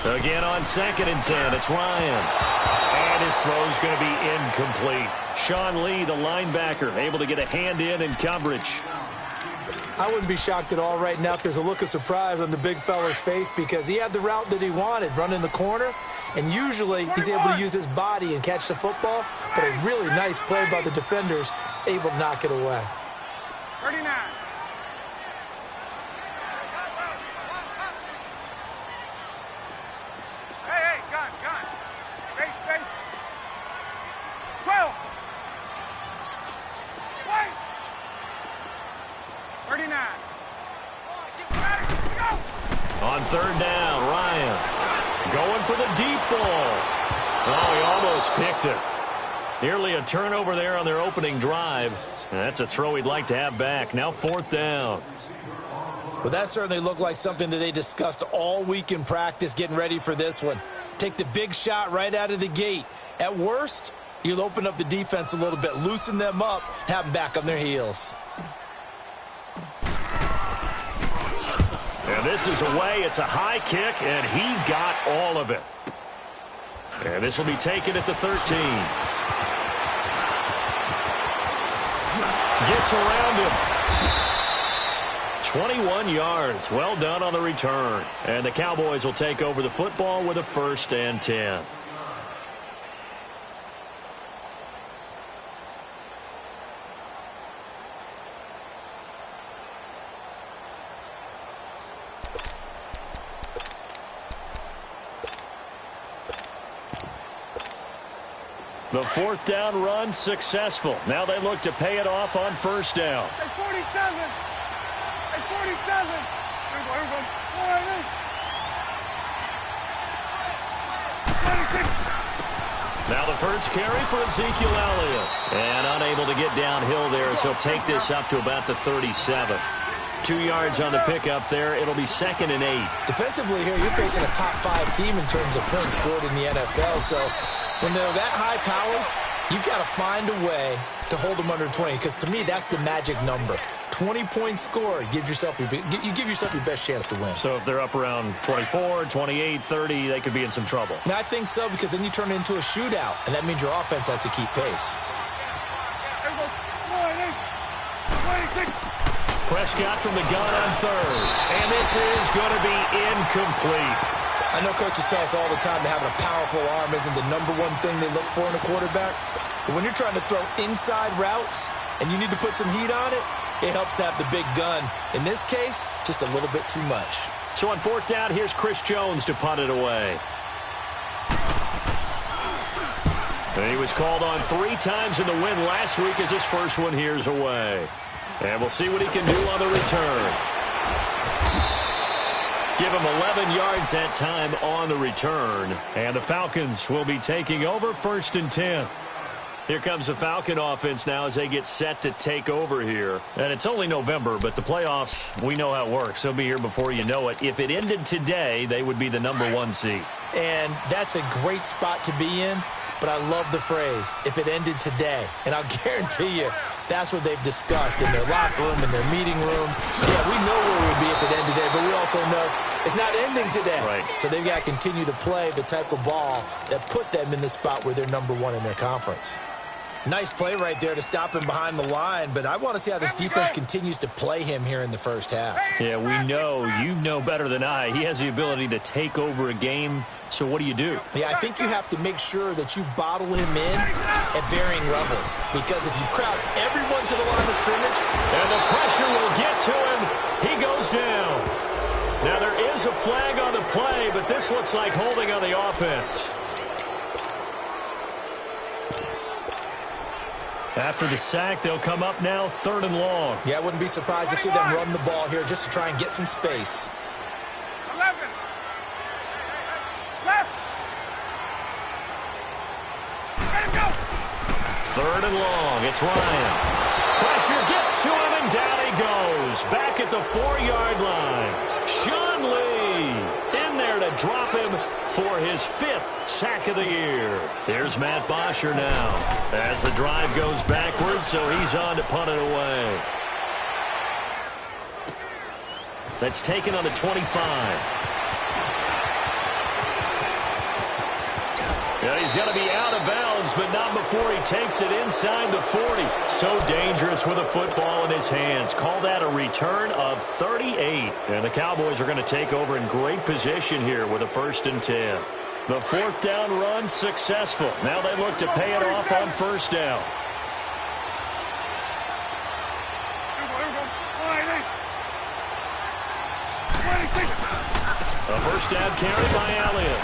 Again on 2nd and 10, it's Ryan. And his throw's going to be incomplete. Sean Lee, the linebacker, able to get a hand in coverage. I wouldn't be shocked at all right now if there's a look of surprise on the big fella's face because he had the route that he wanted, running the corner, and usually he's able to use his body and catch the football, but a really nice play by the defenders, able to knock it away. 39. Hey, gun. Space. 12. Wait. 39. On 3rd down, Ryan going for the deep ball. Oh, he almost picked it. Nearly a turnover there on their opening drive. And that's a throw he'd like to have back. Now 4th down. Well, that certainly looked like something that they discussed all week in practice getting ready for this one. Take the big shot right out of the gate. At worst, you'll open up the defense a little bit, loosen them up, have them back on their heels. And this is away. It's a high kick, and he got all of it. And this will be taken at the 13. Gets around him. 21 yards. Well done on the return. And the Cowboys will take over the football with a 1st and 10. The 4th down run successful. Now they look to pay it off on 1st down. Hey, 47. Hey, 47. Here we go. Now the first carry for Ezekiel Elliott. And unable to get downhill there as he'll take this up to about the 37. 2 yards on the pickup there. It'll be 2nd and 8. Defensively here, you're facing a top 5 team in terms of points scored in the NFL. So when they're that high powered, you've got to find a way to hold them under 20. Because to me, that's the magic number. 20 points scored gives yourself you give yourself your best chance to win. So if they're up around 24, 28, 30, they could be in some trouble. And I think so, because then you turn it into a shootout, and that means your offense has to keep pace. Prescott from the gun on 3rd. And this is going to be incomplete. I know coaches tell us all the time that having a powerful arm isn't the #1 thing they look for in a quarterback. But when you're trying to throw inside routes and you need to put some heat on it, it helps to have the big gun. In this case, just a little bit too much. So on 4th down, here's Chris Jones to punt it away. And he was called on 3 times in the win last week as his first one here's away. And we'll see what he can do on the return. Give him 11 yards that time on the return. And the Falcons will be taking over 1st and 10. Here comes the Falcon offense now as they get set to take over here. And it's only November, but the playoffs, we know how it works. They'll be here before you know it. If it ended today, they would be the #1 seed. And that's a great spot to be in. But I love the phrase, if it ended today. And I'll guarantee you, that's what they've discussed in their locker room, in their meeting rooms. Yeah, we know where we would be if it ended today, but we also know it's not ending today. Right. So they've got to continue to play the type of ball that put them in the spot where they're #1 in their conference. Nice play right there to stop him behind the line, but I want to see how this defense continues to play him here in the first half. Yeah, we know. You know better than I. He has the ability to take over a game, so what do you do? Yeah, I think you have to make sure that you bottle him in at varying levels, because if you crowd everyone to the line of scrimmage, and the pressure will get to him, he goes down. Now there is a flag on the play, but this looks like holding on the offense. After the sack, they'll come up now 3rd and long. Yeah, I wouldn't be surprised to see them run the ball here just to try and get some space. 11. Left. Let him go. 3rd and long. It's Ryan. Pressure gets to him, and down he goes. Back at the 4-yard line. Sean Lee in there to drop him for his 5th sack of the year. Here's Matt Bosher now as the drive goes backwards, so he's on to punt it away. That's taken on the 25. Yeah, he's going to be out of bounds, but not before he takes it inside the 40. So dangerous with a football in his hands. Call that a return of 38. And the Cowboys are going to take over in great position here with a 1st and 10. The 4th down run successful. Now they look to pay it off on 1st down. A 1st down carry by Elliott.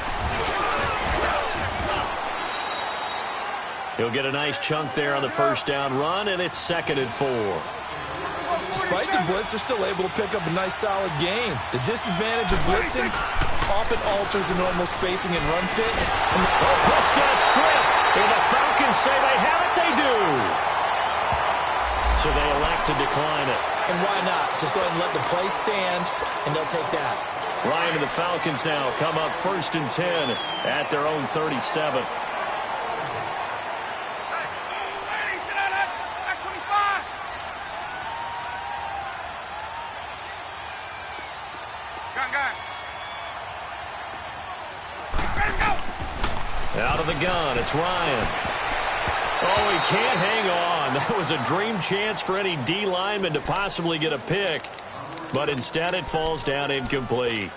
He'll get a nice chunk there on the 1st down run, and it's 2nd and 4. Despite the blitz, they're still able to pick up a nice, solid gain. The disadvantage of blitzing often alters the normal spacing and run fits. Prescott stripped, and the Falcons say they have it. They do. So they elect to decline it. And why not? Just go ahead and let the play stand, and they'll take that. Ryan and the Falcons now come up 1st and 10 at their own 37. Out of the gun, it's Ryan. Oh, he can't hang on. That was a dream chance for any D lineman to possibly get a pick, but instead it falls down incomplete.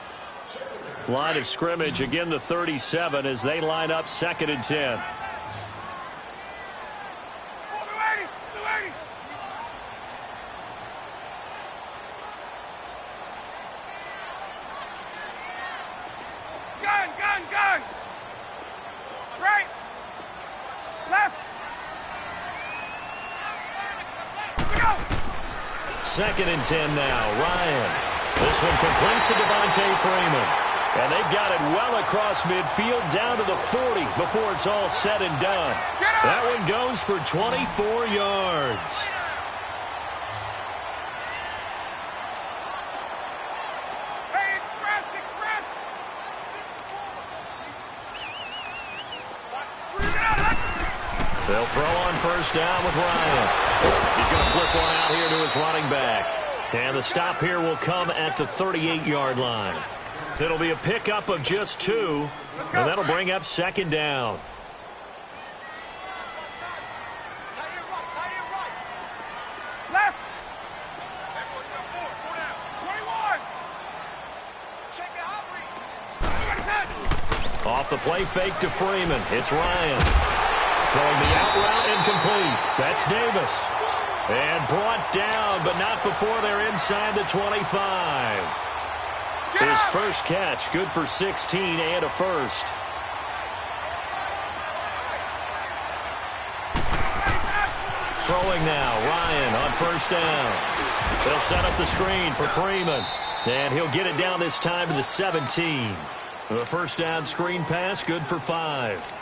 Line of scrimmage, again the 37 as they line up 2nd and 10. Gun! Right! Left! Go! 2nd and 10 now. Ryan. This one complete to Devontae Freeman. And they've got it well across midfield down to the 40 before it's all said and done. That one goes for 24 yards. They'll throw on 1st down with Ryan. He's going to flip one out here to his running back. And the stop here will come at the 38-yard line. It'll be a pickup of just 2, and that'll bring up 2nd down. Left! 21! Check the Off the play fake to Freeman. It's Ryan. Throwing the out route incomplete. That's Davis. And brought down, but not before they're inside the 25. His first catch, good for 16 and a 1st. Throwing now, Ryan on 1st down. They'll set up the screen for Freeman. And he'll get it down this time to the 17. The 1st down screen pass, good for 5.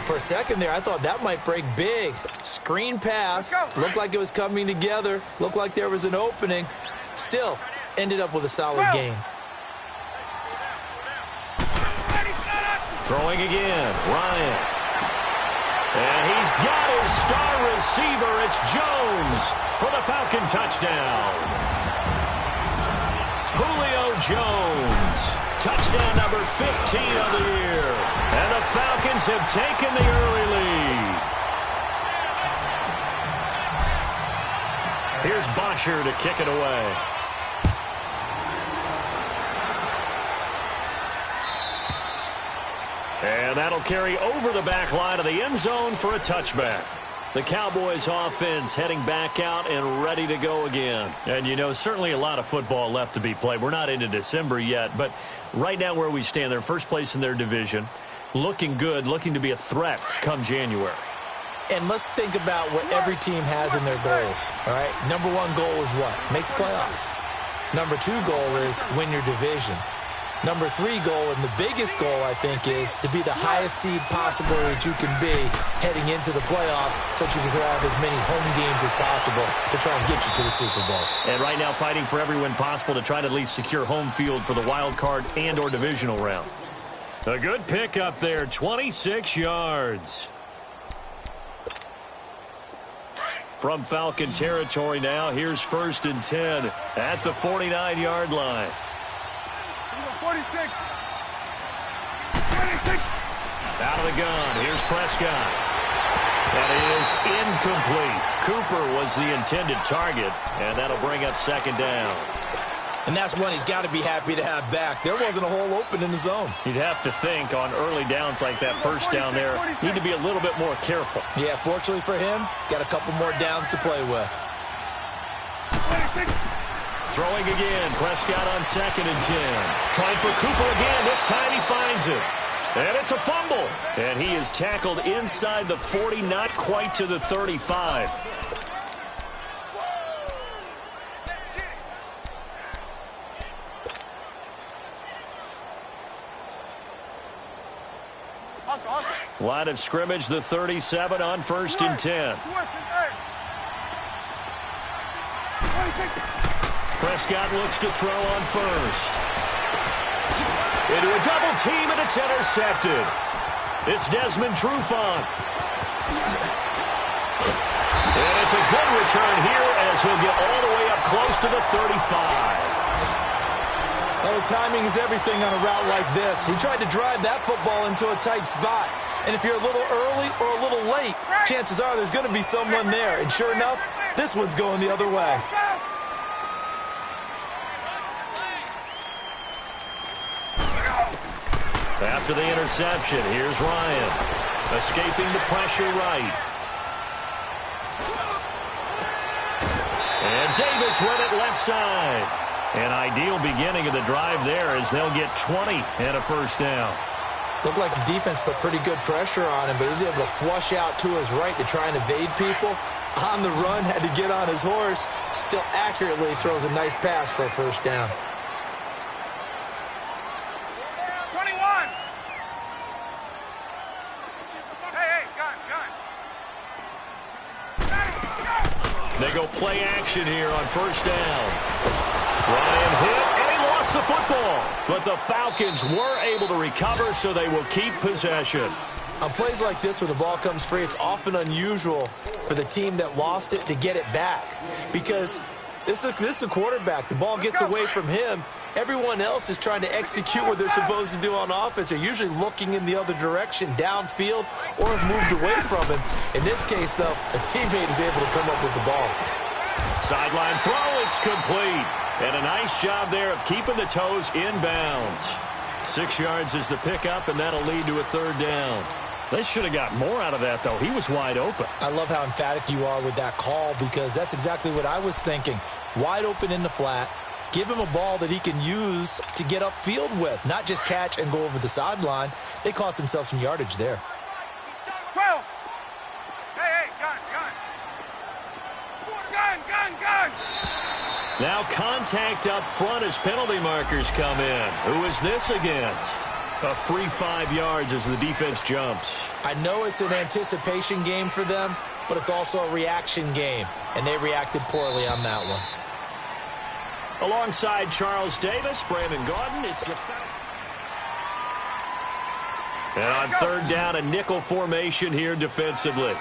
For a second there, I thought that might break big. Screen pass. Looked like it was coming together. Looked like there was an opening. Still, ended up with a solid gain. Throwing again, Ryan. And he's got his star receiver. It's Jones for the Falcon touchdown. Julio Jones. Touchdown number 15 of the year. And the Falcons have taken the early lead. Here's Bosher to kick it away. And that'll carry over the back line of the end zone for a touchback. The Cowboys offense heading back out and ready to go again. And, you know, certainly a lot of football left to be played. We're not into December yet, but right now where we stand, they're first place in their division. Looking good, looking to be a threat come January. And let's think about what every team has in their goals, all right? Number 1 goal is what? Make the playoffs. Number 2 goal is win your division. Number 3 goal, and the biggest goal, I think, is to be the highest seed possible that you can be heading into the playoffs so that you can have as many home games as possible to try and get you to the Super Bowl. And right now fighting for every win possible to try to at least secure home field for the wild card and or divisional round. A good pickup there, 26 yards. From Falcon territory now, here's 1st and 10 at the 49-yard line. 46. 26. Out of the gun, here's Prescott. That is incomplete. Cooper was the intended target, and that'll bring up second down. And that's one he's got to be happy to have back. There wasn't a hole open in the zone. You'd have to think on early downs like that first down there, need to be a little bit more careful. Yeah, fortunately for him, got a couple more downs to play with. Throwing again, Prescott on 2nd and 10. Trying for Cooper again, this time he finds it. And it's a fumble. And he is tackled inside the 40, not quite to the 35. Line of scrimmage, the 37 on 1st and 10. Prescott looks to throw on 1st. Into a double team, and it's intercepted. It's Desmond Trufant. And it's a good return here as he'll get all the way up close to the 35. Oh, timing is everything on a route like this. He tried to drive that football into a tight spot. And if you're a little early or a little late, chances are there's going to be someone there. And sure enough, this one's going the other way. After the interception, here's Ryan. Escaping the pressure right. And Davis with it left side. An ideal beginning of the drive there as they'll get 20 and a first down. Looked like the defense put pretty good pressure on him, but he was able to flush out to his right to try and evade people. On the run, had to get on his horse. Still accurately throws a nice pass for a first down. 21. Hey, gun. They go play action here on first down. Ryan hit, and he lost the football. But the Falcons were able to recover, so they will keep possession. On plays like this where the ball comes free, it's often unusual for the team that lost it to get it back. Because this is the quarterback. The ball gets away from him. Everyone else is trying to execute what they're supposed to do on offense. They're usually looking in the other direction, downfield, or have moved away from him. In this case, though, a teammate is able to come up with the ball. Sideline throw, it's complete. And a nice job there of keeping the toes inbounds. 6 yards is the pickup, and that'll lead to a third down. They should have got more out of that, though. He was wide open. I love how emphatic you are with that call because that's exactly what I was thinking. Wide open in the flat. Give him a ball that he can use to get upfield with, not just catch and go over the sideline. They cost themselves some yardage there. 12. Hey, gun. Now contact up front as penalty markers come in. Who is this against? A free 5 yards as the defense jumps. I know it's an anticipation game for them, but it's also a reaction game, and they reacted poorly on that one. Alongside Charles Davis, Brandon Gordon, it's the Falcons. And on third down, a nickel formation here defensively.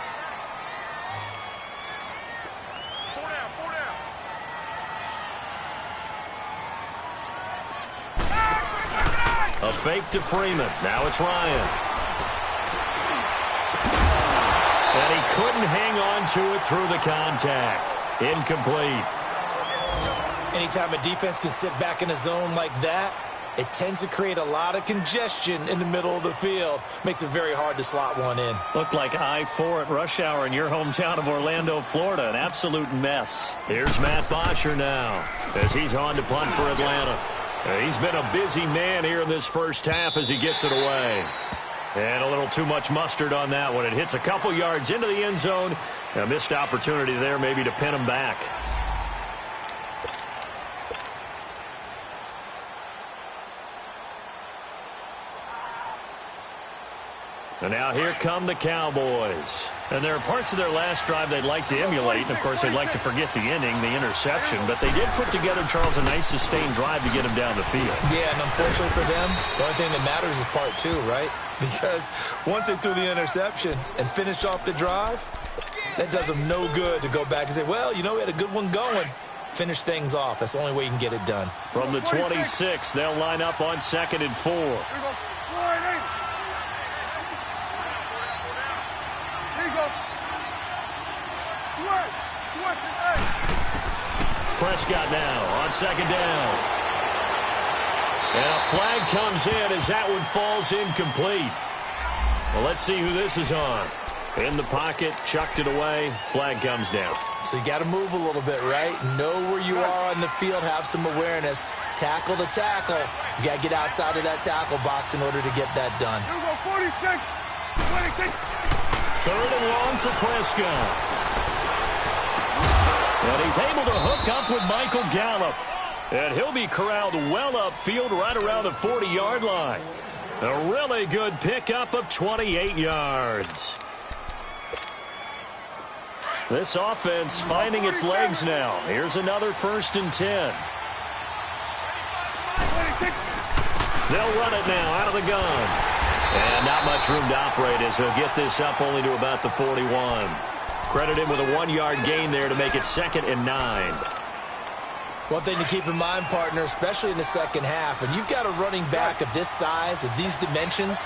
A fake to Freeman. Now it's Ryan. And he couldn't hang on to it through the contact. Incomplete. Anytime a defense can sit back in a zone like that, it tends to create a lot of congestion in the middle of the field. Makes it very hard to slot one in. Looked like I-4 at rush hour in your hometown of Orlando, Florida. An absolute mess. Here's Matt Bosher now as he's on to punt for Atlanta. He's been a busy man here in this first half as he gets it away. And a little too much mustard on that one. It hits a couple yards into the end zone. A missed opportunity there maybe to pin him back. And now here come the Cowboys. And there are parts of their last drive they'd like to emulate. And, of course, they'd like to forget the ending, the interception. But they did put together, Charles, a nice sustained drive to get him down the field. Yeah, and unfortunately for them, the only thing that matters is part two, right? Because once they threw the interception and finished off the drive, that does them no good to go back and say, well, you know, we had a good one going. Finish things off. That's the only way you can get it done. From the 26, they'll line up on 2nd and 4. Prescott now on second down. And a flag comes in as that one falls incomplete. Well, let's see who this is on. In the pocket, chucked it away, flag comes down. So you got to move a little bit, right? Know where you are on the field, have some awareness. Tackle to tackle. You got to get outside of that tackle box in order to get that done. 46, 26. Third and long for Prescott. And he's able to hook up with Michael Gallup. And he'll be corralled well upfield right around the 40-yard line. A really good pickup of 28 yards. This offense finding its legs now. Here's another 1st and 10. They'll run it now out of the gun. And not much room to operate as he'll get this up only to about the 41. Credit him with a 1-yard gain there to make it 2nd and 9. One thing to keep in mind, partner, especially in the second half, and you've got a running back of this size, of these dimensions,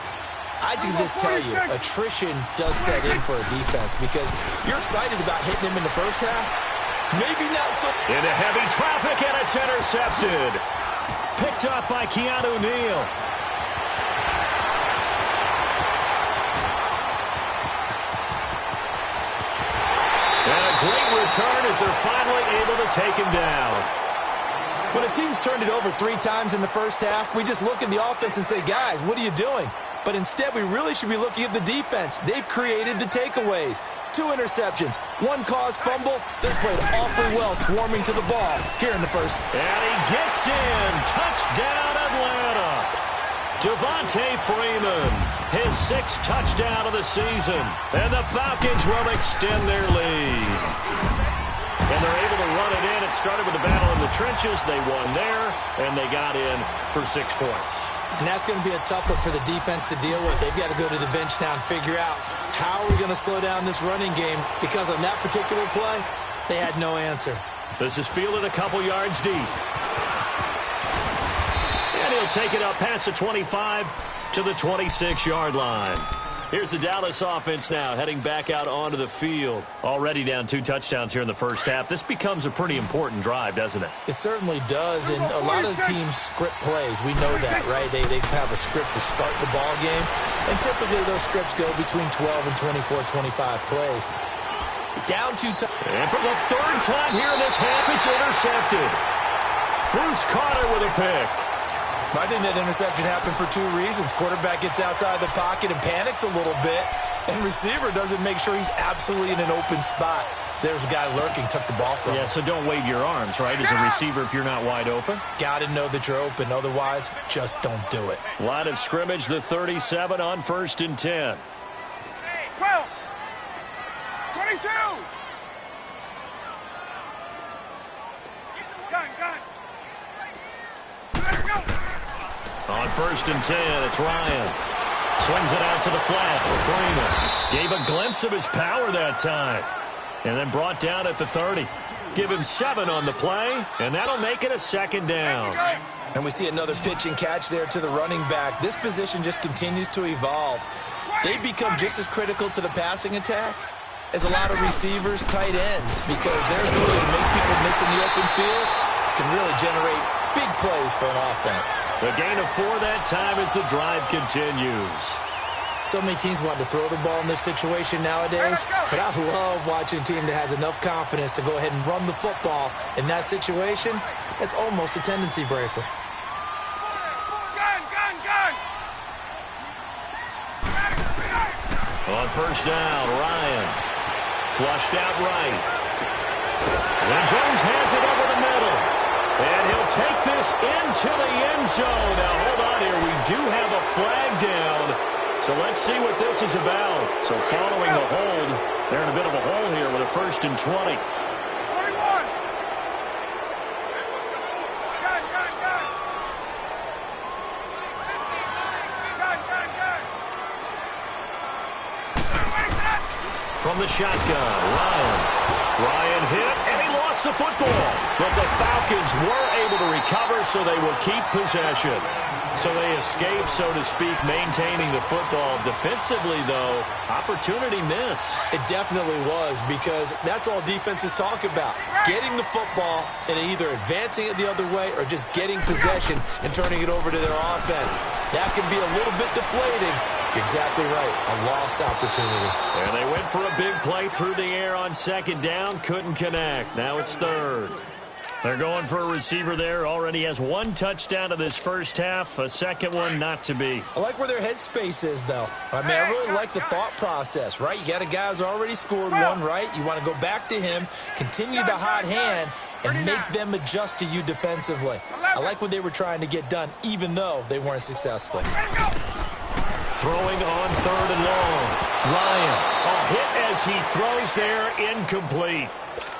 I can just tell you, attrition does set in for a defense because you're excited about hitting him in the first half. Maybe not so. Into heavy traffic, and it's intercepted. Picked up by Keanu Neal. And a great return as they're finally able to take him down. When a team's turned it over 3 times in the first half, we just look at the offense and say, guys, what are you doing? But instead, we really should be looking at the defense. They've created the takeaways. 2 interceptions, 1 caused fumble. They played awfully well swarming to the ball here in the first. And he gets in. Touchdown, Atlanta. Devontae Freeman, his 6th touchdown of the season. And the Falcons will extend their lead. And they're able to run it in. It started with a battle in the trenches. They won there, and they got in for 6 points. And that's going to be a tough one for the defense to deal with. They've got to go to the bench now and figure out how are we going to slow down this running game, because on that particular play, they had no answer. This is fielded a couple yards deep. And he'll take it up past the 25 to the 26-yard line. Here's the Dallas offense now heading back out onto the field. Already down 2 touchdowns here in the first half. This becomes a pretty important drive, doesn't it? It certainly does, and a lot of the teams script plays. We know that, right? They have a script to start the ball game, and typically those scripts go between 12 and 24, 25 plays. Down 2 touchdowns. And for the 3rd time here in this half, it's intercepted. Bruce Carter with a pick. I think that interception happened for 2 reasons. Quarterback gets outside the pocket and panics a little bit, and receiver doesn't make sure he's absolutely in an open spot. So there's a guy lurking, took the ball from him. Yeah, so don't wave your arms, right, as a receiver if you're not wide open. Got to know that you're open. Otherwise, just don't do it. Line of scrimmage, the 37 on 1st and 10. 12, 22. Gun. Let her go. On 1st and 10, it's Ryan. Swings it out to the flat for Freeman. Gave a glimpse of his power that time. And then brought down at the 30. Give him 7 on the play, and that'll make it a 2nd down. And we see another pitch and catch there to the running back. This position just continues to evolve. They become just as critical to the passing attack as a lot of receivers, tight ends, because their ability to make people miss in the open field can really generate big plays for an offense. The gain of 4 that time as the drive continues. So many teams want to throw the ball in this situation nowadays, but I love watching a team that has enough confidence to go ahead and run the football. In that situation, that's almost a tendency breaker. Gun. On 1st down, Ryan. Flushed out right. And Jones has it over the middle. And he'll take this into the end zone. Now, hold on here. We do have a flag down. So let's see what this is about. So following the hold, they're in a bit of a hole here with a 1st and 20. 21. Gun. From the shotgun, Ryan hit, and he lost the football. But the Falcons were able to recover, so they will keep possession. So they escape, so to speak, maintaining the football. Defensively, though, opportunity miss. It definitely was, because that's all defenses talk about. Getting the football and either advancing it the other way or just getting possession and turning it over to their offense. That can be a little bit deflating. You're exactly right. A lost opportunity. And they went for a big play through the air on second down. Couldn't connect. Now it's third. They're going for a receiver there. Already has one touchdown of this first half. A second one not to be. I like where their headspace is, though. I mean, I really like the thought process, right? You got a guy who's already scored one, right? You want to go back to him, continue the hot hand, and make them adjust to you defensively. I like what they were trying to get done, even though they weren't successful. Throwing on third and long. Ryan, a hit as he throws there, incomplete.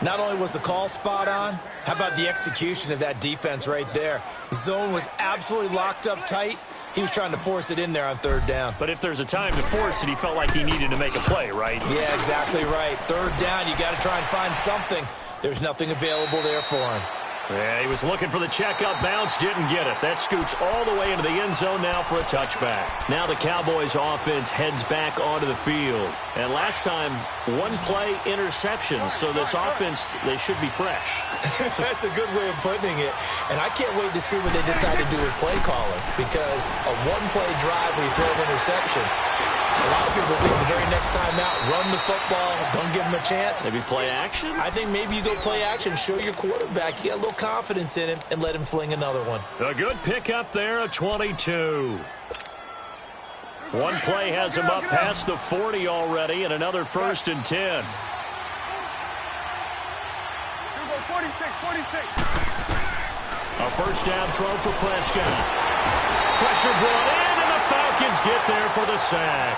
Not only was the call spot on, how about the execution of that defense right there? The zone was absolutely locked up tight. He was trying to force it in there on third down. But if there's a time to force it, he felt like he needed to make a play, right? Yeah, exactly right. Third down, you got to try and find something. There's nothing available there for him. Yeah, he was looking for the checkup bounce, didn't get it. That scoots all the way into the end zone now for a touchback. Now the Cowboys offense heads back onto the field. And last time, one play interception. So this offense, they should be fresh. That's a good way of putting it. And I can't wait to see what they decide to do with play calling, because a one-play drive where you throw an interception, a lot of people think the very next time out, run the football, don't give him a chance. Maybe play action? I think maybe you go play action, show your quarterback, you get a little confidence in him, and let him fling another one. A good pickup there, a 22. One play has him up past the 40 already, and another 1st and 10. 46. A first down throw for Prescott. Pressure brought in, and the Falcons get there for the sack.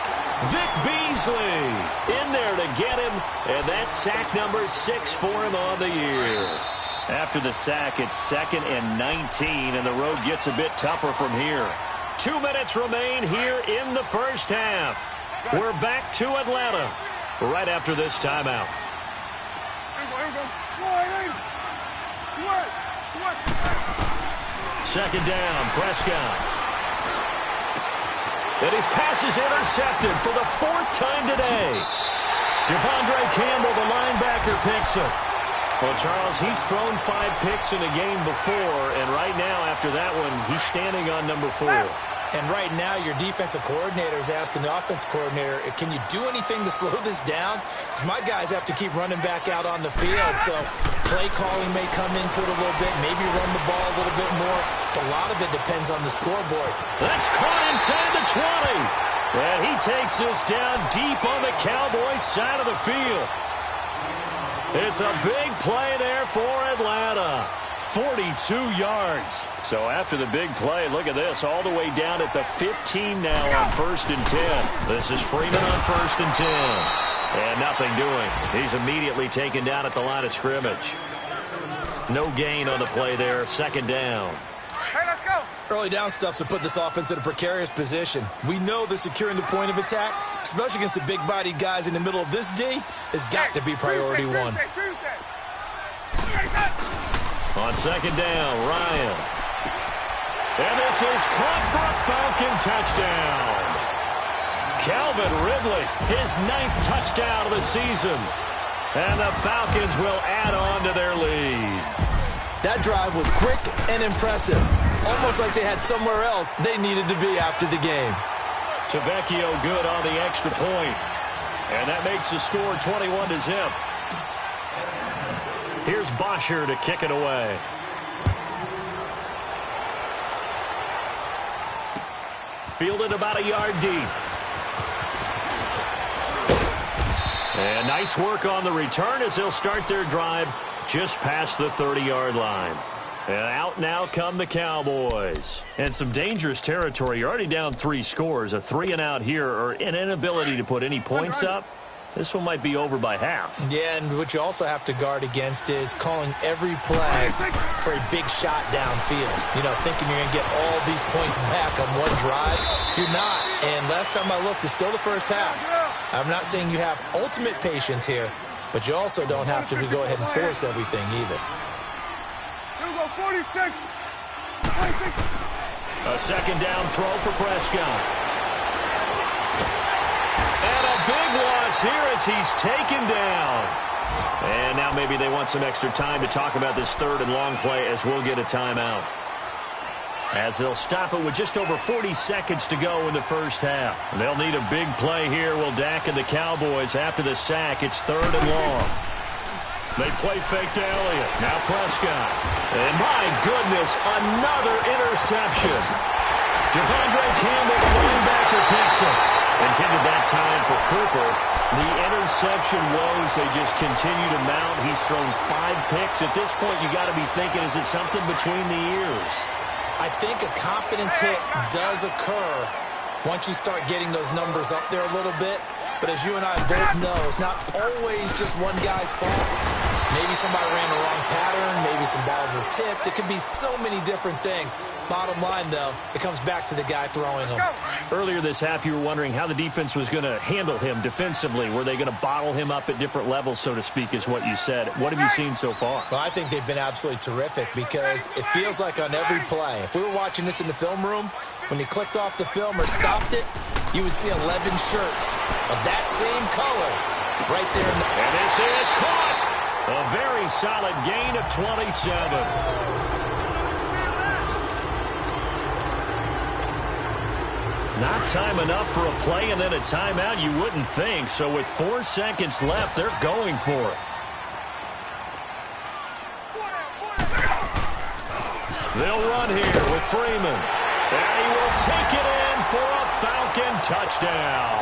Vic Beasley in there to get him, and that's sack number 6 for him on the year. After the sack, it's 2nd and 19, and the road gets a bit tougher from here. 2 minutes remain here in the first half. We're back to Atlanta right after this timeout. Second down, Prescott. And his pass is intercepted for the 4th time today. Devondre Campbell, the linebacker, picks it. Well, Charles, he's thrown 5 picks in a game before, and right now, after that one, he's standing on number 4. And right now, your defensive coordinator is asking the offensive coordinator, can you do anything to slow this down? Because my guys have to keep running back out on the field, so play calling may come into it a little bit, maybe run the ball a little bit more, but a lot of it depends on the scoreboard. That's caught inside the 20. And he takes this down deep on the Cowboys' side of the field. It's a big play there for Atlanta. 42 yards. So after the big play, look at this, all the way down at the 15 now on 1st and 10. This is Freeman on 1st and 10. And nothing doing. He's immediately taken down at the line of scrimmage. No gain on the play there, 2nd down. Hey, let's go. Early down stuff's to put this offense in a precarious position. We know that securing the point of attack, especially against the big-bodied guys in the middle of this D, has got to be priority one. Tuesday. On 2nd down, Ryan. And this is caught for a Falcon touchdown. Calvin Ridley, his 9th touchdown of the season. And the Falcons will add on to their lead. That drive was quick and impressive. Almost like they had somewhere else they needed to be after the game. Tavecchio good on the extra point. And that makes the score 21-0. Here's Bosher to kick it away. Fielded about a yard deep. And nice work on the return as they'll start their drive just past the 30-yard line. And out now come the Cowboys. And some dangerous territory. You're already down 3 scores. A 3-and-out here, or an inability to put any points up. This one might be over by half. Yeah, and what you also have to guard against is calling every play for a big shot downfield. You know, thinking you're going to get all these points back on one drive. You're not. And last time I looked, it's still the first half. I'm not saying you have ultimate patience here, but you also don't have to go ahead and force everything either. Here we go, 46. 26. A second down throw for Prescott. And a big loss here as he's taken down. And now maybe they want some extra time to talk about this third and long play as we'll get a timeout. As they'll stop it with just over 40 seconds to go in the first half. They'll need a big play here. Will Dak and the Cowboys after the sack. It's third and long. They play fake to Elliott. Now Prescott. And my goodness, another interception. Devondre Campbell, the linebacker, picks it. Intended that time for Cooper. The interception woes, they just continue to mount. He's thrown 5 picks. At this point, you got to be thinking, is it something between the ears? I think a confidence hit does occur once you start getting those numbers up there a little bit. But as you and I both know, it's not always just one guy's fault. Maybe somebody ran the wrong pattern. Maybe some balls were tipped. It could be so many different things. Bottom line, though, it comes back to the guy throwing them. Earlier this half, you were wondering how the defense was going to handle him defensively. Were they going to bottle him up at different levels, so to speak, is what you said. What have you seen so far? Well, I think they've been absolutely terrific because it feels like on every play, if we were watching this in the film room, when you clicked off the film or stopped it, you would see 11 shirts of that same color right there. And this is caught. A very solid gain of 27. Not time enough for a play and then a timeout, you wouldn't think. So with 4 seconds left, they're going for it. They'll run here with Freeman. And he will take it in for a Falcon touchdown.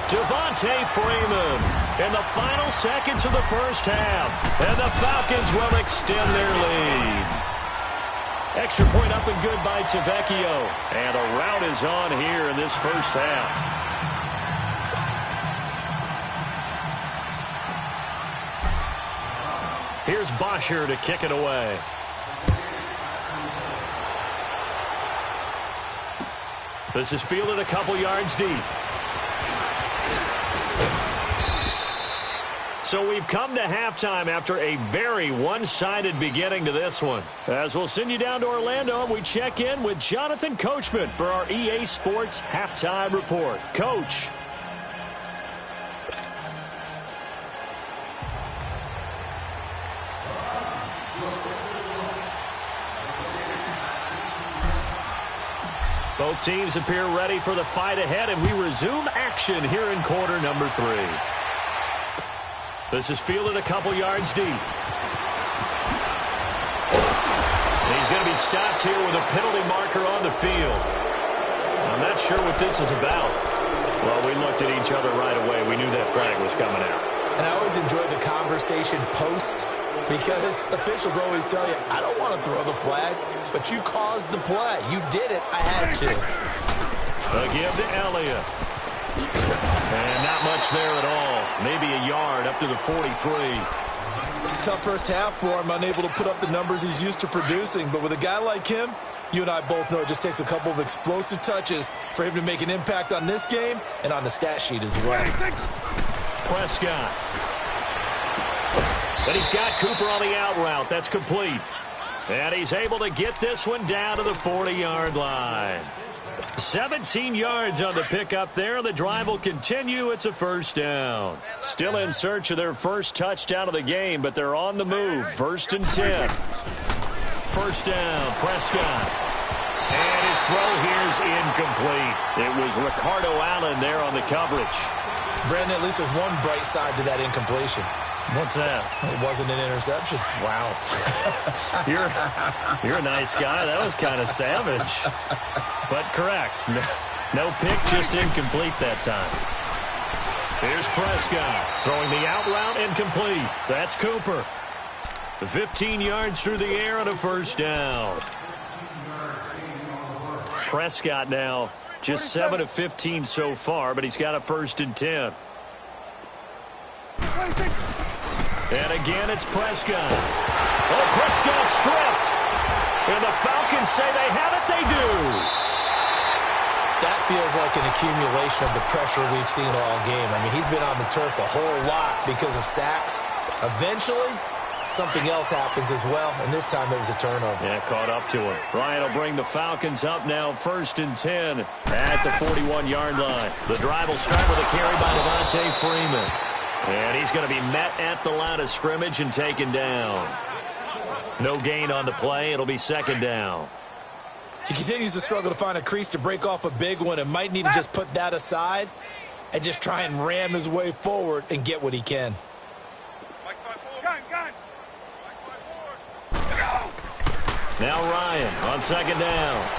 Devontae Freeman in the final seconds of the first half. And the Falcons will extend their lead. Extra point up and good by Tavecchio. And a rout is on here in this first half. Here's Bosher to kick it away. This is fielded a couple yards deep. So we've come to halftime after a very one-sided beginning to this one. As we'll send you down to Orlando, we check in with Jonathan Coachman for our EA Sports Halftime Report. Coach. Both teams appear ready for the fight ahead, and we resume action here in quarter number 3. This is fielded a couple yards deep. He's going to be stopped here with a penalty marker on the field. I'm not sure what this is about. Well, we looked at each other right away. We knew that flag was coming out. And I always enjoy the conversation post because officials always tell you, I don't want to throw the flag, but you caused the play. You did it. I had to. A give to Elliott. And not much there at all. Maybe a yard up to the 43. Tough first half for him, unable to put up the numbers he's used to producing. But with a guy like him, you and I both know it just takes a couple of explosive touches for him to make an impact on this game and on the stat sheet as well. Prescott. But he's got Cooper on the out route. That's complete. And he's able to get this one down to the 40-yard line. 17 yards on the pickup there. The drive will continue. It's a first down. Still in search of their first touchdown of the game, but they're on the move. 1st and 10. First down, Prescott. And his throw here's incomplete. It was Ricardo Allen there on the coverage. Brandon, at least there's one bright side to that incompletion. What's that? It wasn't an interception. Wow. You're a nice guy. That was kind of savage. But correct. No pick, just incomplete that time. Here's Prescott throwing the out route incomplete. That's Cooper. 15 yards through the air on a first down. Prescott now just 7 of 15 so far, but he's got a 1st and 10. And again, it's Prescott. Oh, Prescott stripped. And the Falcons say they have it. They do. That feels like an accumulation of the pressure we've seen all game. I mean, he's been on the turf a whole lot because of sacks. Eventually, something else happens as well, and this time it was a turnover. Yeah, caught up to him. Ryan will bring the Falcons up now 1st and 10 at the 41-yard line. The drive will start with a carry by Devontae Freeman. And he's going to be met at the line of scrimmage and taken down. No gain on the play. It'll be 2nd down. He continues to struggle to find a crease to break off a big one and might need to just put that aside and just try and ram his way forward and get what he can. Now Ryan on 2nd down.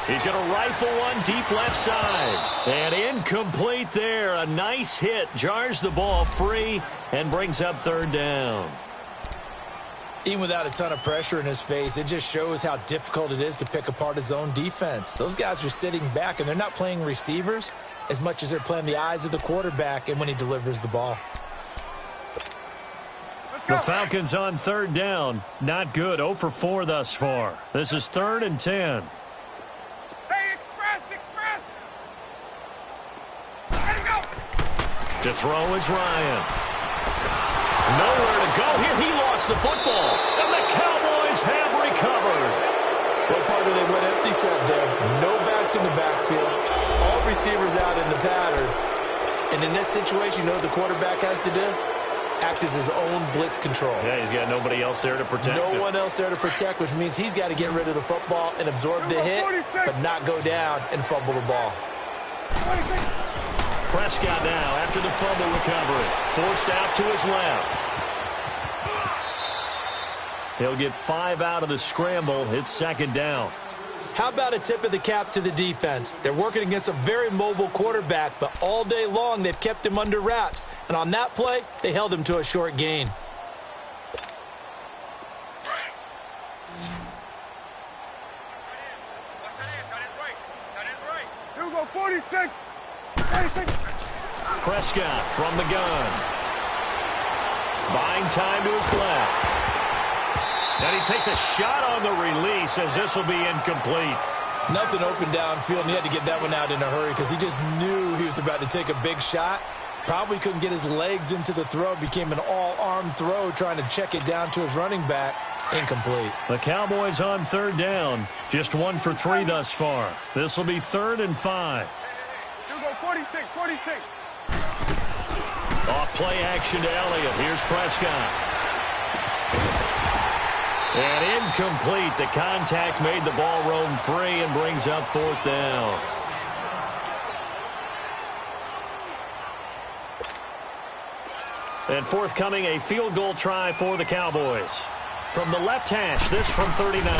He's going to rifle one deep left side. And incomplete there. A nice hit. Jars the ball free and brings up 3rd down. Even without a ton of pressure in his face, it just shows how difficult it is to pick apart his own defense. Those guys are sitting back, and they're not playing receivers as much as they're playing the eyes of the quarterback and when he delivers the ball. The Falcons on 3rd down. Not good. 0 for 4 thus far. This is 3rd and 10. Hey, express! Let it go! To throw is Ryan. Nowhere to go here. He lost the football. And the Cowboys have recovered. What part of they went empty set there? No backs in the backfield. All receivers out in the pattern. And in this situation, you know what the quarterback has to do? Act as his own blitz control. Yeah, he's got nobody else there to protect him. No one else there to protect, which means he's got to get rid of the football and absorb the hit, but not go down and fumble the ball. Prescott now after the fumble recovery. Forced out to his left. He'll get 5 out of the scramble. It's 2nd down. How about a tip of the cap to the defense? They're working against a very mobile quarterback, but all day long they've kept him under wraps. And on that play, they held him to a short gain. Here we go, 46. 46. Prescott from the gun. Buying time to his left. And he takes a shot on the release as this will be incomplete. Nothing open downfield, and he had to get that one out in a hurry because he just knew he was about to take a big shot. Probably couldn't get his legs into the throw. Became an all-arm throw trying to check it down to his running back. Incomplete. The Cowboys on 3rd down. Just 1 for 3 thus far. This will be 3rd and 5. Here we go, 46. Off play action to Elliott. Here's Prescott. And incomplete. The contact made the ball roam free and brings up 4th down. And forthcoming, a field goal try for the Cowboys. From the left hash, this from 39.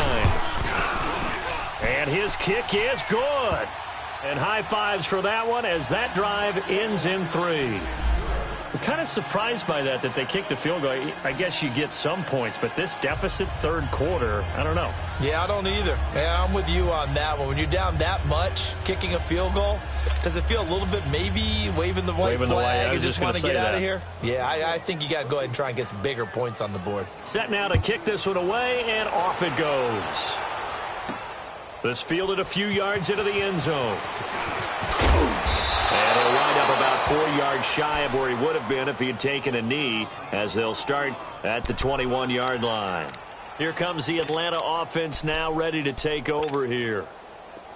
And his kick is good. And high fives for that one as that drive ends in 3. I'm kind of surprised by that they kicked the field goal. I guess you get some points, but this deficit 3rd quarter, I don't know. Yeah, I don't either. Yeah, I'm with you on that one. When you're down that much, kicking a field goal, does it feel a little bit maybe waving the white flag and just want to get out of here? Yeah, I think you got to go ahead and try and get some bigger points on the board. Set now to kick this one away, and off it goes. This fielded a few yards into the end zone. And he'll wind up about 4 yards shy of where he would have been if he had taken a knee, as they'll start at the 21-yard line. Here comes the Atlanta offense now ready to take over here.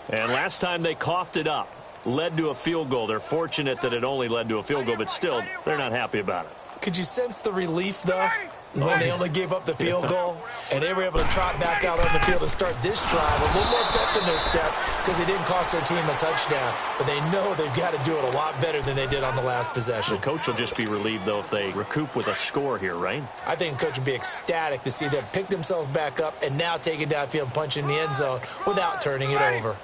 And last time they coughed it up, led to a field goal. They're fortunate that it only led to a field goal, but still, they're not happy about it. Could you sense the relief, though, when they only gave up the field goal and they were able to trot back out on the field and start this drive a little more pep in their step because they didn't cost their team a touchdown, but they know they've got to do it a lot better than they did on the last possession. The coach will just be relieved, though, if they recoup with a score here, right? I think the coach would be ecstatic to see them pick themselves back up and now take it downfield and punch in the end zone without turning it over.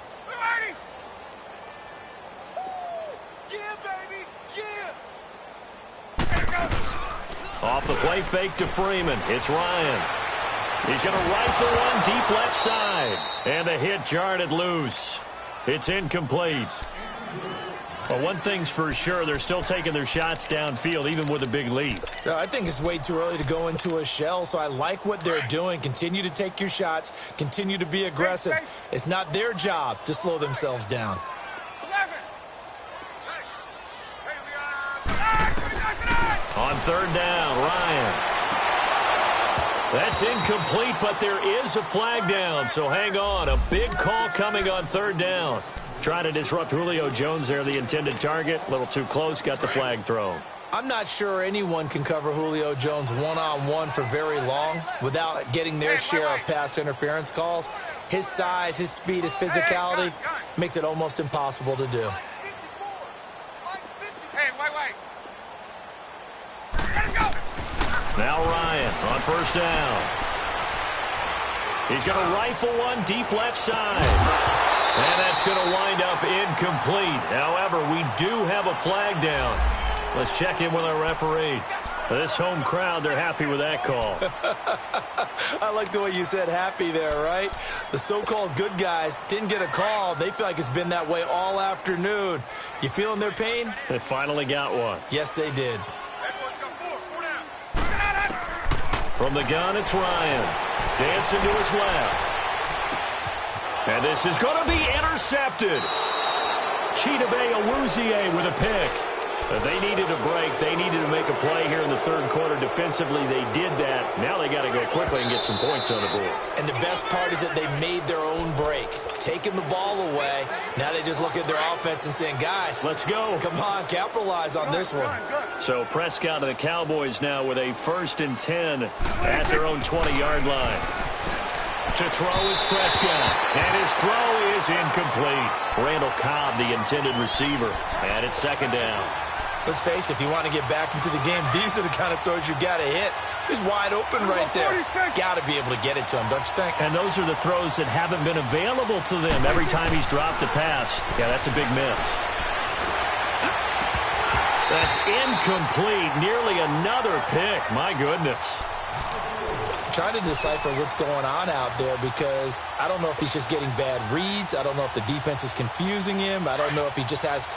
Off the play fake to Freeman. It's Ryan. He's going to rifle one deep left side. And the hit jarred it loose. It's incomplete. Well, one thing's for sure, they're still taking their shots downfield, even with a big lead. I think it's way too early to go into a shell, so I like what they're doing. Continue to take your shots. Continue to be aggressive. It's not their job to slow themselves down. 11. On third down, Ryan. That's incomplete, but there is a flag down, so hang on. A big call coming on third down. Trying to disrupt Julio Jones there, the intended target. A little too close, got the flag thrown. I'm not sure anyone can cover Julio Jones one-on-one for very long without getting their share of pass interference calls. His size, his speed, his physicality makes it almost impossible to do. Now Ryan on first down. He's going to rifle one deep left side. And that's going to wind up incomplete. However, we do have a flag down. Let's check in with our referee. This home crowd, they're happy with that call. I like the way you said happy there, right? The so-called good guys didn't get a call. They feel like it's been that way all afternoon. You feeling their pain? They finally got one. Yes, they did. From the gun, it's Ryan. Dancing to his left. And this is going to be intercepted. Chidobe Awuzie with a pick. They needed a break. They needed to make a play here in the third quarter. Defensively, they did that. Now they got to go quickly and get some points on the board. And the best part is that they made their own break. Taking the ball away. Now they just look at their offense and saying, guys, let's go. Come on, capitalize on this one. So Prescott and the Cowboys now with a 1st and 10 at their own 20-yard line. To throw is Prescott, and his throw is incomplete. Randall Cobb, the intended receiver, and it's second down. Let's face it, if you want to get back into the game, these are the kind of throws you got to hit. He's wide open right there. Got to be able to get it to him, don't you think? And those are the throws that haven't been available to them every time he's dropped a pass. Yeah, that's a big miss. That's incomplete. Nearly another pick. My goodness. Trying to decipher what's going on out there because I don't know if he's just getting bad reads. I don't know if the defense is confusing him. I don't know if he just has,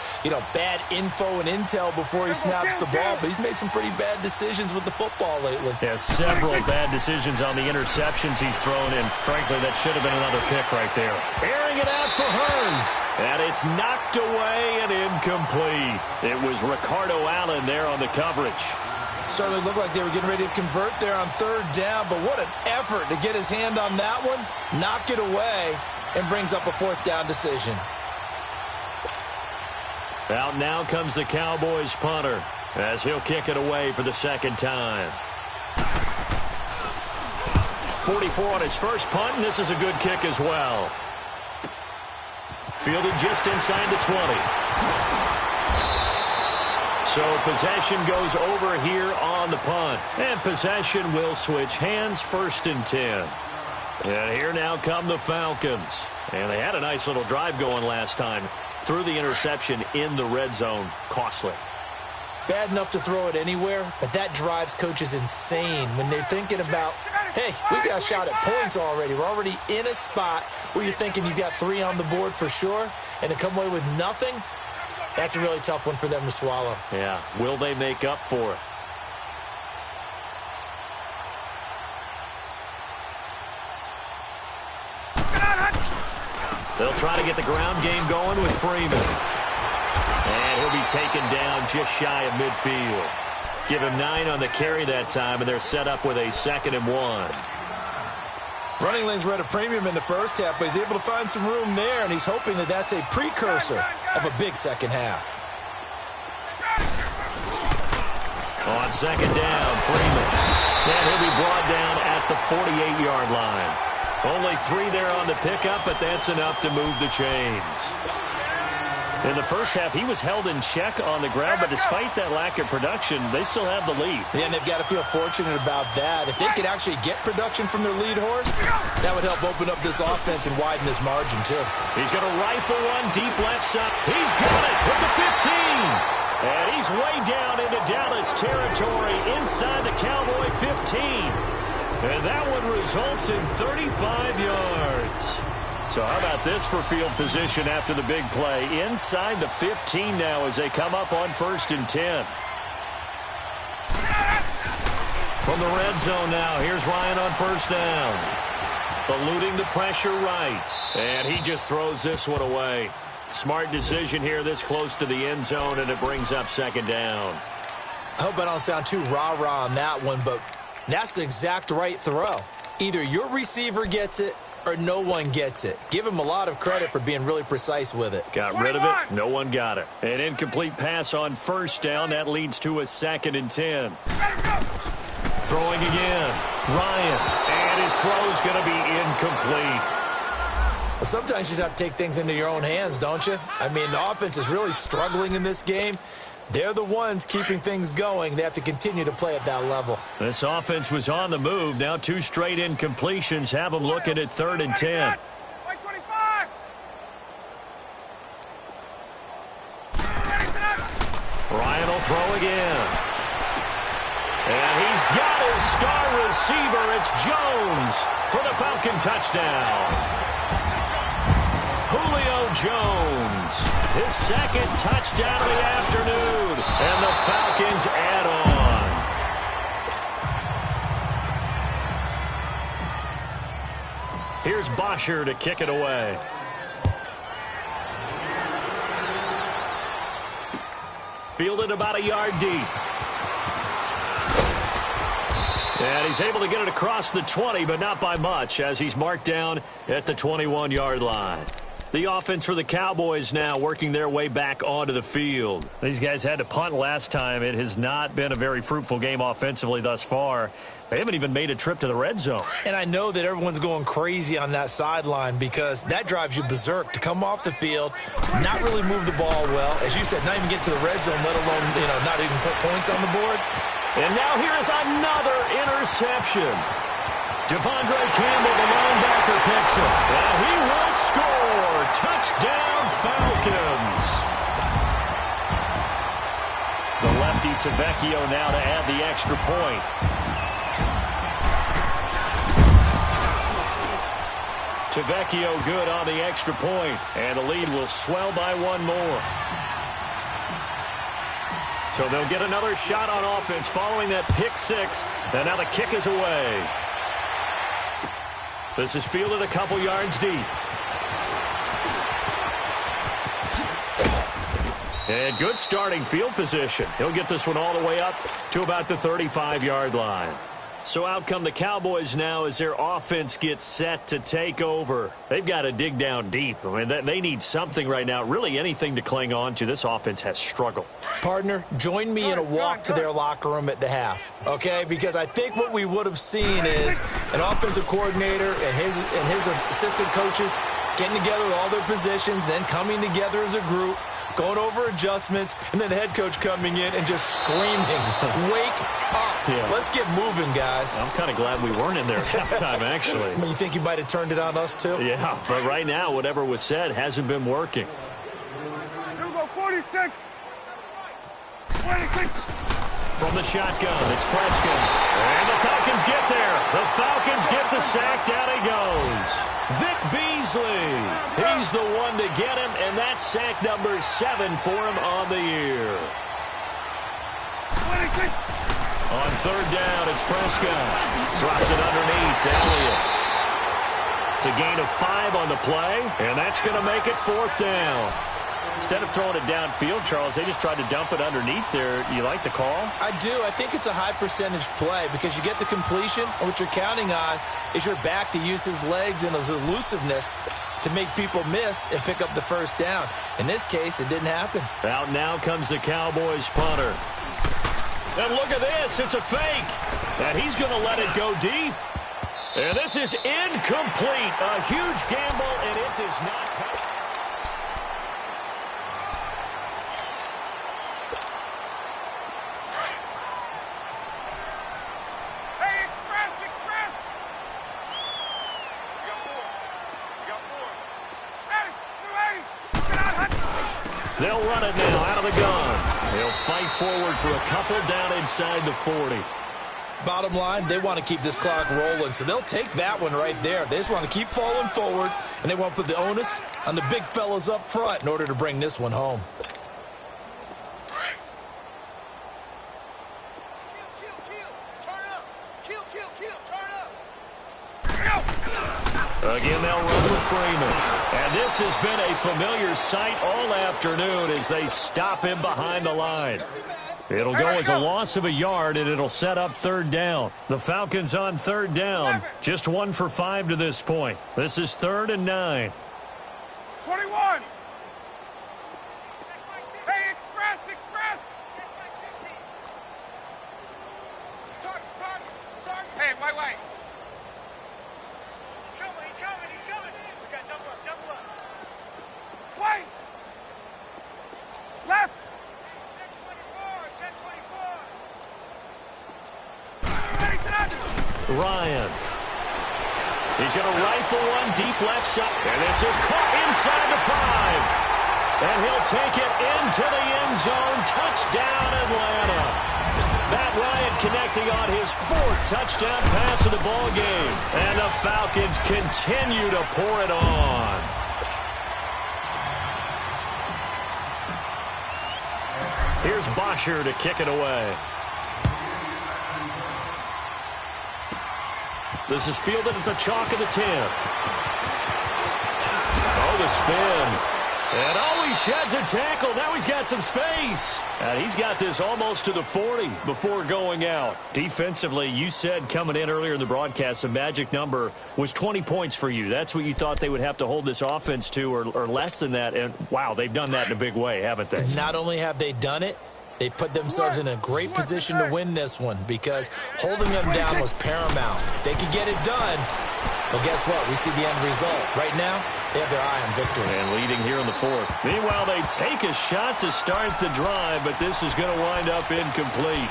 bad info and intel before he snaps the ball. But he's made some pretty bad decisions with the football lately. Yeah, several bad decisions on the interceptions he's thrown in. Frankly, that should have been another pick right there. Airing it out for Hearns. And it's knocked away and incomplete. It was Ricardo Allen there on the coverage. Certainly looked like they were getting ready to convert there on third down, but what an effort to get his hand on that one, knock it away, and brings up a 4th down decision. Out now comes the Cowboys punter as he'll kick it away for the second time. 44 on his first punt, and this is a good kick as well. Fielded just inside the 20. So possession goes over here on the punt. And possession will switch hands, 1st and 10. And here now come the Falcons. And they had a nice little drive going last time. Threw the interception in the red zone. Costly. Bad enough to throw it anywhere, but that drives coaches insane when they're thinking about, hey, we got a shot at points already. We're already in a spot where you're thinking you got 3 on the board for sure, and to come away with nothing, that's a really tough one for them to swallow. Yeah. Will they make up for it? They'll try to get the ground game going with Freeman. And he'll be taken down just shy of midfield. Give him 9 on the carry that time, and they're set up with a 2nd and 1. Running lanes were at a premium in the first half, but he's able to find some room there, and he's hoping that that's a precursor of a big second half. On second down, Freeman. And he'll be brought down at the 48-yard line. Only 3 there on the pickup, but that's enough to move the chains. In the first half, he was held in check on the ground, but despite that lack of production, they still have the lead. Yeah, and they've got to feel fortunate about that. If they could actually get production from their lead horse, that would help open up this offense and widen this margin, too. He's going to rifle one deep left side. He's got it at the 15. And he's way down into Dallas territory inside the Cowboy 15. And that one results in 35 yards. So how about this for field position after the big play? Inside the 15 now as they come up on 1st and 10. From the red zone now, here's Ryan on 1st down. Eluding the pressure right. And he just throws this one away. Smart decision here this close to the end zone, and it brings up 2nd down. I hope I don't sound too rah-rah on that one, but that's the exact right throw. Either your receiver gets it or no one gets it. Give him a lot of credit for being really precise with it. Got rid of it. No one got it. An incomplete pass on first down. That leads to a 2nd and 10. Throwing again. Ryan. And his throw's going to be incomplete. Well, sometimes you just have to take things into your own hands, don't you? I mean, the offense is really struggling in this game. They're the ones keeping things going. They have to continue to play at that level. This offense was on the move. Now 2 straight incompletions have them looking at 3rd and 10. Ryan will throw again. And he's got his star receiver. It's Jones for the Falcon touchdown. Julio Jones, his 2nd touchdown of the afternoon, and the Falcons add on. Here's Bosher to kick it away. Fielded about a yard deep. And he's able to get it across the 20, but not by much, as he's marked down at the 21-yard line. The offense for the Cowboys now working their way back onto the field. These guys had to punt last time. It has not been a very fruitful game offensively thus far. They haven't even made a trip to the red zone. And I know that everyone's going crazy on that sideline because that drives you berserk to come off the field, not really move the ball well. As you said, not even get to the red zone, let alone, not even put points on the board. And now here is another interception. Devondre Campbell, the linebacker, picks it. And he will score. Touchdown, Falcons. The lefty Tavecchio now to add the extra point. Tavecchio good on the extra point, and the lead will swell by 1 more. So they'll get another shot on offense following that pick 6, and now the kick is away. This is fielded a couple yards deep. And good starting field position. He'll get this one all the way up to about the 35-yard line. So out come the Cowboys now as their offense gets set to take over. They've got to dig down deep. I mean, they need something right now, really anything to cling on to. This offense has struggled. Partner, join me in a walk to their locker room at the half, okay? Because I think what we would have seen is an offensive coordinator and his assistant coaches getting together with all their positions, then coming together as a group, going over adjustments, and then the head coach coming in and just screaming, wake up. Yeah. Let's get moving, guys. I'm kind of glad we weren't in there at halftime, actually. You think you might have turned it on us, too? Yeah, but right now, whatever was said hasn't been working. Here we go, 46. 26. From the shotgun, it's Prescott. And the Falcons get there. The Falcons get the sack. Down he goes. Vic Beasley. He's the one to get him, and that's sack number 7 for him on the year. 26. On 3rd down, it's Prescott. Drops it underneath to Elliott. It's a gain of 5 on the play, and that's going to make it 4th down. Instead of throwing it downfield, Charles, they just tried to dump it underneath there. You like the call? I do. I think it's a high percentage play because you get the completion, and what you're counting on is your back to use his legs and his elusiveness to make people miss and pick up the 1st down. In this case, it didn't happen. Out now comes the Cowboys punter. And look at this. It's a fake. And he's going to let it go deep. And this is incomplete. A huge gamble, and it does not count. Hey, express. You got more. Hey, get out, Hudson. They'll run it now out of the gun. They'll fight forward for a couple down inside the 40. Bottom line, they want to keep this clock rolling, so they'll take that one right there. They just want to keep falling forward, and they want to put the onus on the big fellas up front in order to bring this one home. Again, they'll run with Freeman. And this has been a familiar sight all afternoon as they stop him behind the line. It'll go as a loss of a yard, and it'll set up third down. The Falcons on third down. Just 1 for 5 to this point. This is 3rd and 9. 21. Hey, express. Target. Hey, wait. He's coming. We got double up. Wait. Left. 10-24. Ryan. He's going to rifle one deep left side. And this is caught inside the 5. And he'll take it into the end zone. Touchdown, Atlanta. Matt Ryan connecting on his 4th touchdown pass of the ball game. And the Falcons continue to pour it on. Here's Bosher to kick it away. This is fielded at the chalk of the 10. Oh, the spin. And he sheds a tackle. Now he's got some space. And he's got this almost to the 40 before going out. Defensively, you said coming in earlier in the broadcast, the magic number was 20 points for you. That's what you thought they would have to hold this offense to, or less than that. And, wow, they've done that in a big way, haven't they? Not only have they done it, they put themselves in a great position to win this one because holding them down was paramount. If they could get it done, well, guess what? We see the end result. Right now, they have their eye on victory. And leading here in the 4th. Meanwhile, they take a shot to start the drive, but this is going to wind up incomplete.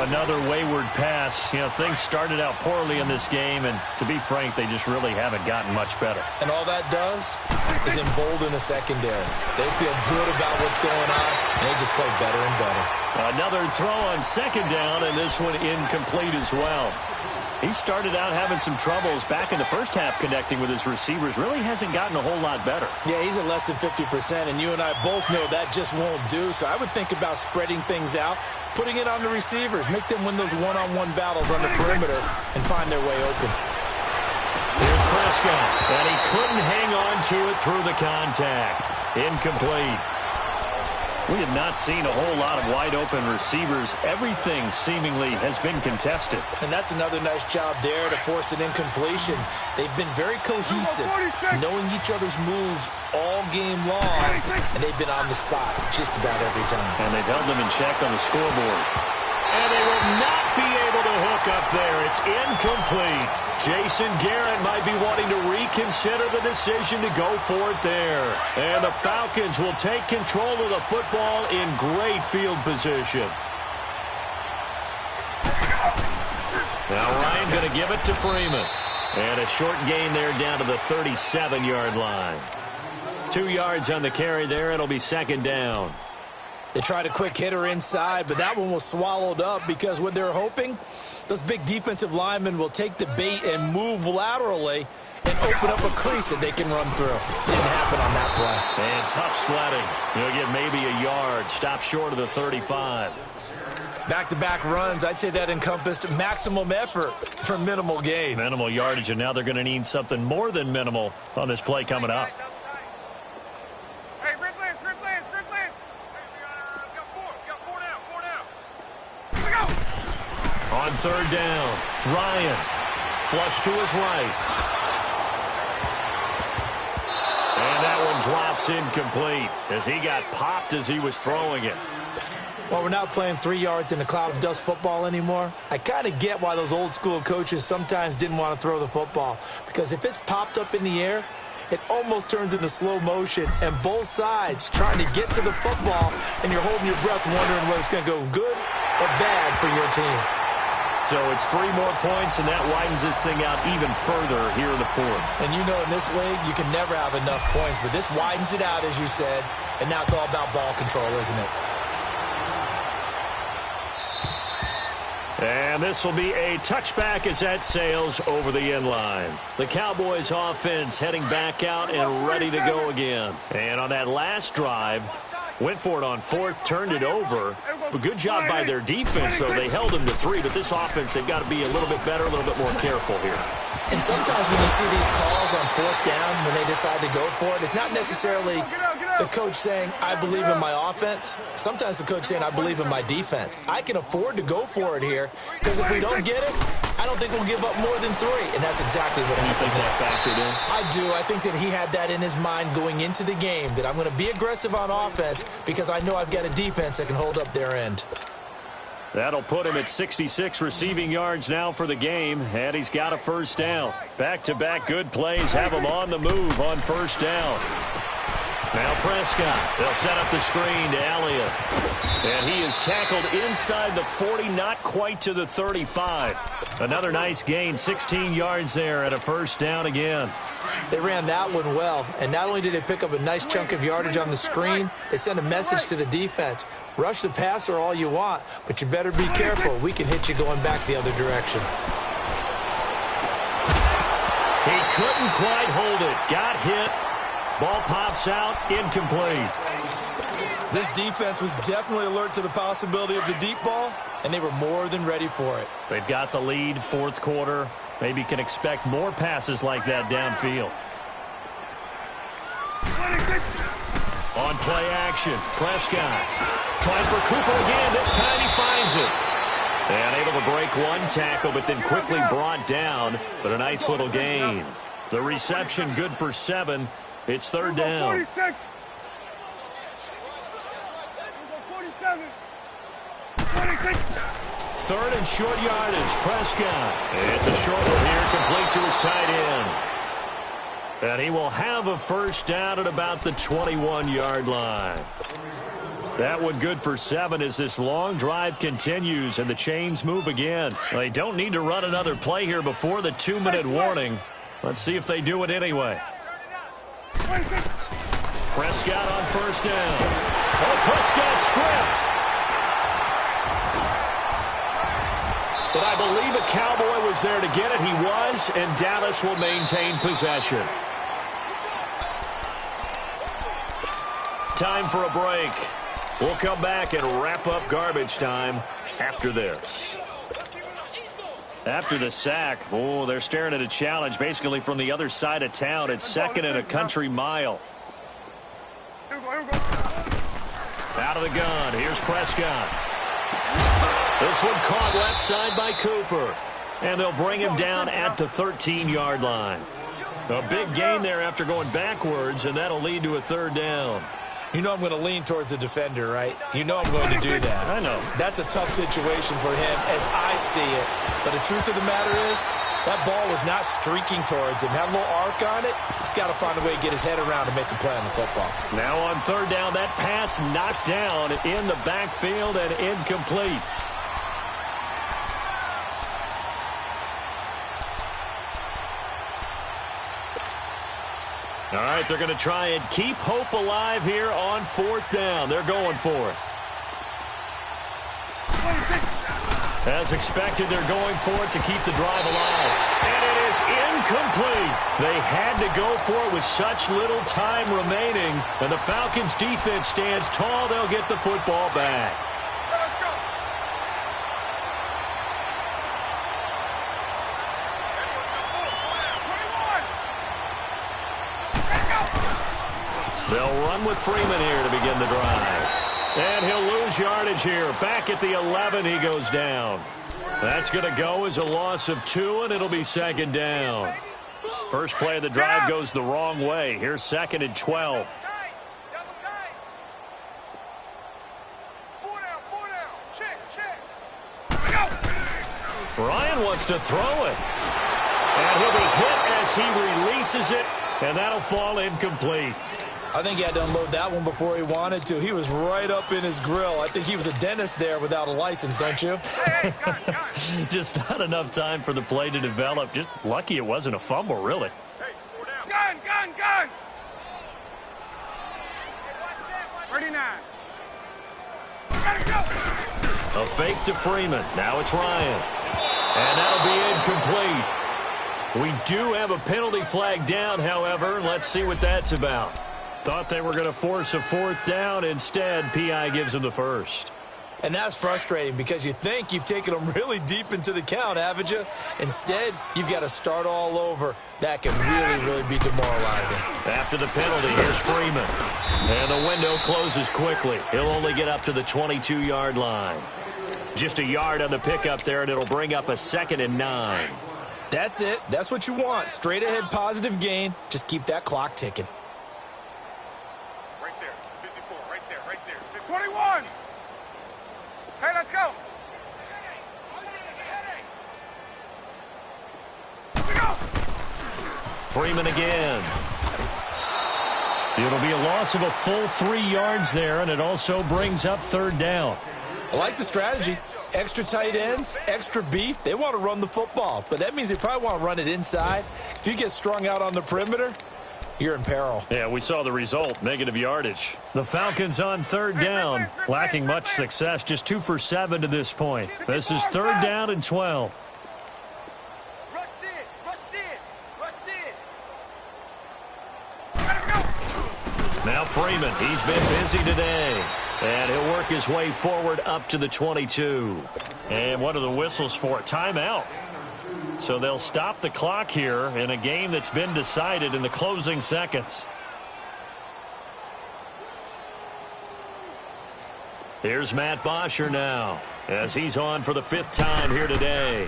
Another wayward pass. You know, things started out poorly in this game, and to be frank, they just really haven't gotten much better. And all that does is embolden the secondary. They feel good about what's going on, and they just play better and better. Another throw on 2nd down, and this one incomplete as well. He started out having some troubles back in the first half connecting with his receivers. Really hasn't gotten a whole lot better. Yeah, he's at less than 50%, and you and I both know that just won't do. So I would think about spreading things out, putting it on the receivers, make them win those one-on-one battles on the perimeter and find their way open. Here's Prescott, and he couldn't hang on to it through the contact. Incomplete. We have not seen a whole lot of wide-open receivers. Everything seemingly has been contested. And that's another nice job there to force an incompletion. They've been very cohesive, knowing each other's moves all game long, and they've been on the spot just about every time. And they've held them in check on the scoreboard. And they will not be able to hook up there. It's incomplete. Jason Garrett might be wanting to reconsider the decision to go for it there. And the Falcons will take control of the football in great field position. Now Ryan going to give it to Freeman. And a short gain there down to the 37-yard line. 2 yards on the carry there. It'll be 2nd down. They tried a quick hitter inside, but that one was swallowed up because what they're hoping, those big defensive linemen will take the bait and move laterally and open up a crease that they can run through. Didn't happen on that play. And tough sledding. You'll get maybe a yard. Stop short of the 35. Back-to-back runs, I'd say that encompassed maximum effort for minimal gain. Minimal yardage, and now they're going to need something more than minimal on this play coming up. On 3rd down, Ryan, flush to his right. And that one drops incomplete as he got popped as he was throwing it. Well, we're not playing 3 yards in a cloud of dust football anymore. I kind of get why those old school coaches sometimes didn't want to throw the football. Because if it's popped up in the air, it almost turns into slow motion. And both sides trying to get to the football, and you're holding your breath wondering whether it's going to go good or bad for your team. So it's 3 more points, and that widens this thing out even further here in the 4th. And you know in this league, you can never have enough points, but this widens it out, as you said, and now it's all about ball control, isn't it? And this will be a touchback as that sails over the end line. The Cowboys offense heading back out and ready to go again. And on that last drive, went for it on 4th, turned it over. But good job by their defense, though. They held them to 3, but this offense, they've got to be a little bit better, a little bit more careful here. And sometimes when you see these calls on 4th down, when they decide to go for it, it's not necessarily the coach saying, I believe in my offense. Sometimes the coach saying, I believe in my defense. I can afford to go for it here because if we don't get it, I don't think we'll give up more than 3. And that's exactly what happened. You think that factored in? I do. I think that he had that in his mind going into the game, that I'm going to be aggressive on offense because I know I've got a defense that can hold up their end. That'll put him at 66 receiving yards now for the game, and he's got a first down. Back-to-back good plays have him on the move on first down. Now Prescott. They'll set up the screen to Elliott. And he is tackled inside the 40, not quite to the 35. Another nice gain, 16 yards there and a first down again. They ran that one well, and not only did they pick up a nice chunk of yardage on the screen, they sent a message to the defense. Rush the passer all you want, but you better be careful. We can hit you going back the other direction. He couldn't quite hold it. Got hit. Ball pops out, incomplete. This defense was definitely alert to the possibility of the deep ball, and they were more than ready for it. They've got the lead, fourth quarter. Maybe can expect more passes like that downfield. On play action, Prescott trying for Cooper again. This time he finds it. And able to break one tackle, but then quickly brought down. But a nice little gain. The reception good for 7. It's third down. 46. 47. 46. Third and short yardage, Prescott. It's a short one here, complete to his tight end. And he will have a first down at about the 21-yard line. That one good for 7 as this long drive continues and the chains move again. They don't need to run another play here before the 2-minute warning. Let's see if they do it anyway. Prescott on first down. Oh, Prescott stripped. But I believe a Cowboy was there to get it. He was, and Dallas will maintain possession. Time for a break. We'll come back and wrap up garbage time after this. After the sack, oh, they're staring at a challenge basically from the other side of town. It's second and a country mile. Out of the gun. Here's Prescott. This one caught left side by Cooper. And they'll bring him down at the 13-yard line. A big gain there after going backwards, and that'll lead to a third down. You know I'm going to lean towards the defender, right? You know I'm going to do that. I know. That's a tough situation for him as I see it. But the truth of the matter is, that ball was not streaking towards him. Had a little arc on it. He's got to find a way to get his head around and make a play on the football. Now on third down, that pass knocked down in the backfield and incomplete. All right, they're going to try and keep hope alive here on fourth down. They're going for it. As expected, they're going for it to keep the drive alive. And it is incomplete. They had to go for it with such little time remaining. And the Falcons' defense stands tall. They'll get the football back. They'll run with Freeman here to begin the drive. And he'll lose yardage here. Back at the 11, he goes down. That's going to go as a loss of 2, and it'll be second down. First play of the drive goes the wrong way. Here's second and 12. Ryan wants to throw it. And he'll be hit as he releases it, and that'll fall incomplete. I think he had to unload that one before he wanted to. He was right up in his grill. I think he was a dentist there without a license, don't you? Just not enough time for the play to develop. Just lucky it wasn't a fumble, really. Gun! 39. A fake to Freeman. Now it's Ryan. And that'll be incomplete. We do have a penalty flag down, however. Let's see what that's about. Thought they were going to force a fourth down. Instead, P.I. gives them the first. And that's frustrating because you think you've taken them really deep into the count, haven't you? Instead, you've got to start all over. That can really be demoralizing. After the penalty, here's Freeman. And the window closes quickly. He'll only get up to the 22-yard line. Just a yard on the pickup there, and it'll bring up a 2nd and 9. That's it. That's what you want. Straight ahead positive gain. Just keep that clock ticking. Right there. 54. Right there. Right there. 21. Hey, let's go. Here we go. Freeman again. It'll be a loss of a full 3 yards there, and it also brings up 3rd down. I like the strategy. Extra tight ends, extra beef. They want to run the football, but that means they probably want to run it inside. If you get strung out on the perimeter, you're in peril. Yeah, we saw the result, negative yardage. The Falcons on 3rd down, lacking much success, just 2 for 7 to this point. This is 3rd down and 12. Rush it. Rush it. Rush it. Now Freeman, he's been busy today. And he'll work his way forward up to the 22. And what are the whistles for? Timeout. So they'll stop the clock here in a game that's been decided in the closing seconds. Here's Matt Bosher now, as he's on for the 5th time here today.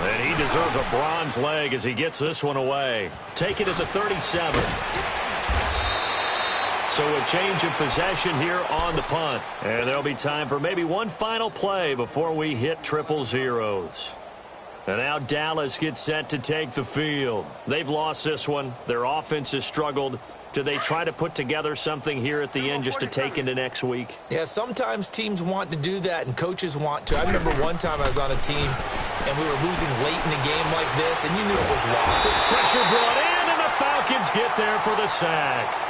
And he deserves a bronze leg as he gets this one away. Take it at the 37. So a change of possession here on the punt. And there'll be time for maybe one final play before we hit 000. And now Dallas gets set to take the field. They've lost this one. Their offense has struggled. Do they try to put together something here at the end just to take into next week? Yeah, sometimes teams want to do that and coaches want to. I remember one time I was on a team and we were losing late in a game like this and you knew it was lost. Pressure brought in and the Falcons get there for the sack.